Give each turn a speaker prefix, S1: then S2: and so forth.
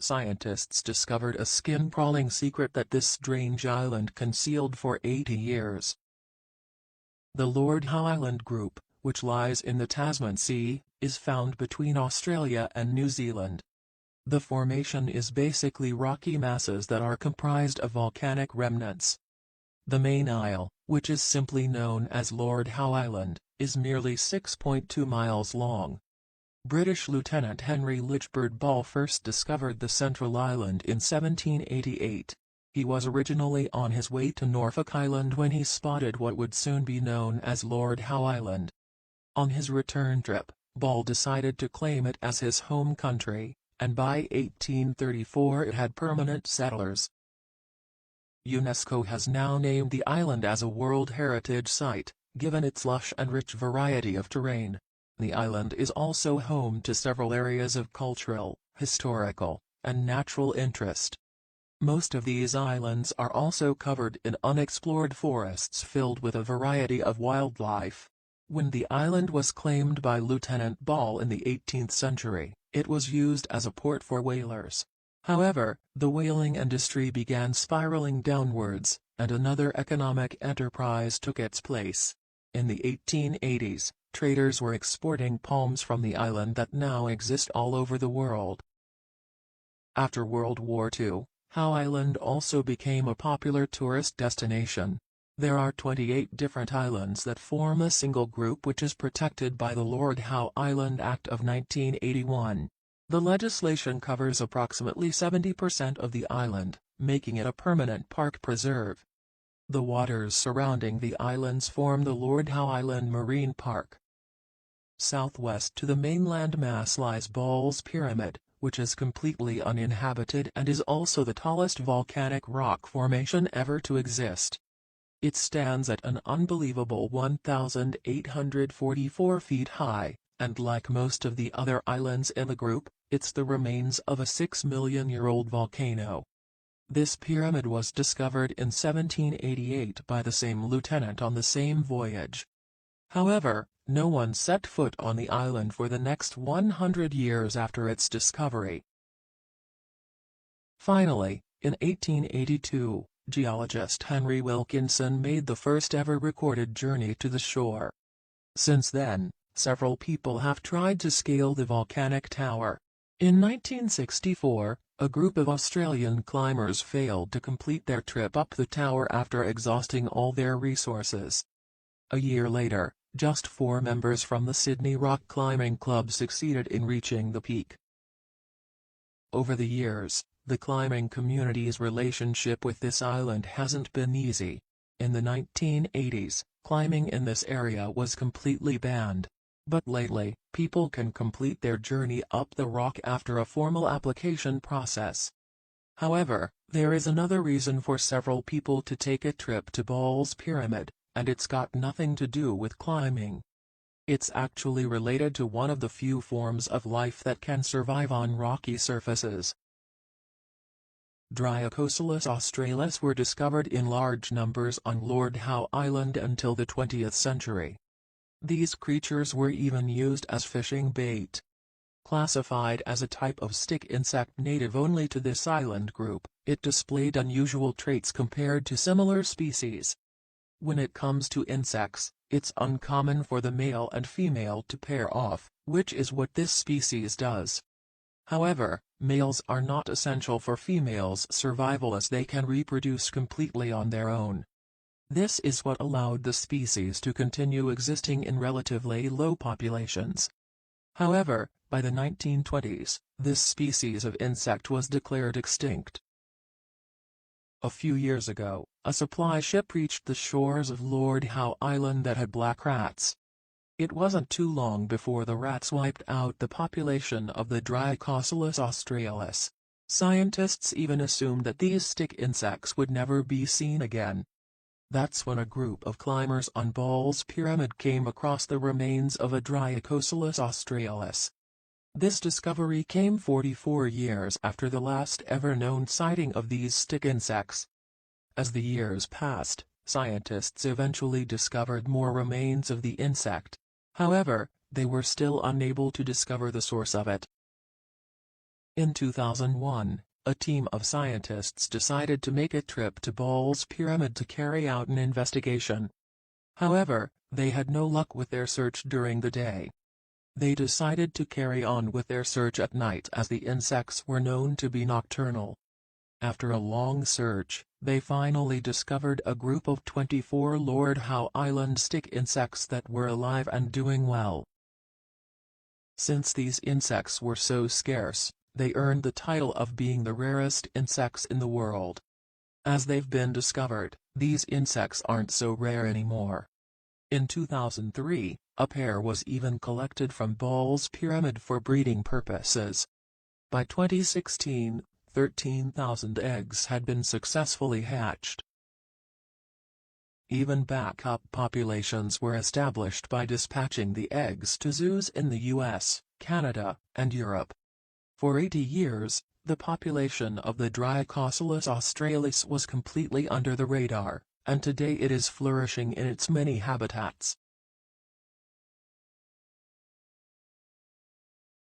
S1: scientists discovered a skin-crawling secret that this strange island concealed for 80 years. The Lord Howe Island Group, which lies in the Tasman Sea, is found between Australia and New Zealand. The formation is basically rocky masses that are comprised of volcanic remnants. The main isle, which is simply known as Lord Howe Island, is merely 6.2 miles long. British Lieutenant Henry Lichbird Ball first discovered the central island in 1788. He was originally on his way to Norfolk Island when he spotted what would soon be known as Lord Howe Island. On his return trip, Ball decided to claim it as his home country, and by 1834 it had permanent settlers. UNESCO has now named the island as a World Heritage Site, given its lush and rich variety of terrain. The island is also home to several areas of cultural, historical, and natural interest. Most of these islands are also covered in unexplored forests filled with a variety of wildlife. When the island was claimed by Lieutenant Ball in the 18th century, it was used as a port for whalers. However, the whaling industry began spiraling downwards, and another economic enterprise took its place. In the 1880s, traders were exporting palms from the island that now exist all over the world. After World War II, Howe Island also became a popular tourist destination. There are 28 different islands that form a single group which is protected by the Lord Howe Island Act of 1981. The legislation covers approximately 70% of the island, making it a permanent park preserve. The waters surrounding the islands form the Lord Howe Island Marine Park. Southwest to the mainland mass lies Ball's Pyramid, which is completely uninhabited and is also the tallest volcanic rock formation ever to exist. It stands at an unbelievable 1,844 feet high, and like most of the other islands in the group, it's the remains of a 6-million-year-old volcano. This pyramid was discovered in 1788 by the same lieutenant on the same voyage. However, no one set foot on the island for the next 100 years after its discovery. Finally, in 1882, geologist Henry Wilkinson made the first ever recorded journey to the shore. Since then, several people have tried to scale the volcanic tower. In 1964, a group of Australian climbers failed to complete their trip up the tower after exhausting all their resources. A year later, just 4 members from the Sydney Rock Climbing Club succeeded in reaching the peak. Over the years, the climbing community's relationship with this island hasn't been easy. In the 1980s, climbing in this area was completely banned. But lately, people can complete their journey up the rock after a formal application process. However, there is another reason for several people to take a trip to Ball's Pyramid, and it's got nothing to do with climbing. It's actually related to one of the few forms of life that can survive on rocky surfaces. Dryococelus australis were discovered in large numbers on Lord Howe Island until the 20th century. These creatures were even used as fishing bait. Classified as a type of stick insect native only to this island group, it displayed unusual traits compared to similar species. When it comes to insects, it's uncommon for the male and female to pair off, which is what this species does. However, males are not essential for females' survival as they can reproduce completely on their own. This is what allowed the species to continue existing in relatively low populations. However, by the 1920s, this species of insect was declared extinct. A few years ago, a supply ship reached the shores of Lord Howe Island that had black rats. It wasn't too long before the rats wiped out the population of the Dryococelus australis. Scientists even assumed that these stick insects would never be seen again. That's when a group of climbers on Ball's Pyramid came across the remains of a Dryococelus australis. This discovery came 44 years after the last ever known sighting of these stick insects. As the years passed, scientists eventually discovered more remains of the insect. However, they were still unable to discover the source of it. In 2001, a team of scientists decided to make a trip to Ball's Pyramid to carry out an investigation. However, they had no luck with their search during the day. They decided to carry on with their search at night as the insects were known to be nocturnal. After a long search, they finally discovered a group of 24 Lord Howe Island stick insects that were alive and doing well. Since these insects were so scarce, they earned the title of being the rarest insects in the world. As they've been discovered, these insects aren't so rare anymore. In 2003, a pair was even collected from Ball's Pyramid for breeding purposes. By 2016, 13,000 eggs had been successfully hatched. Even backup populations were established by dispatching the eggs to zoos in the US, Canada, and Europe. For 80 years, the population of the Drycosalus australis was completely under the radar, and today it is flourishing in its many habitats.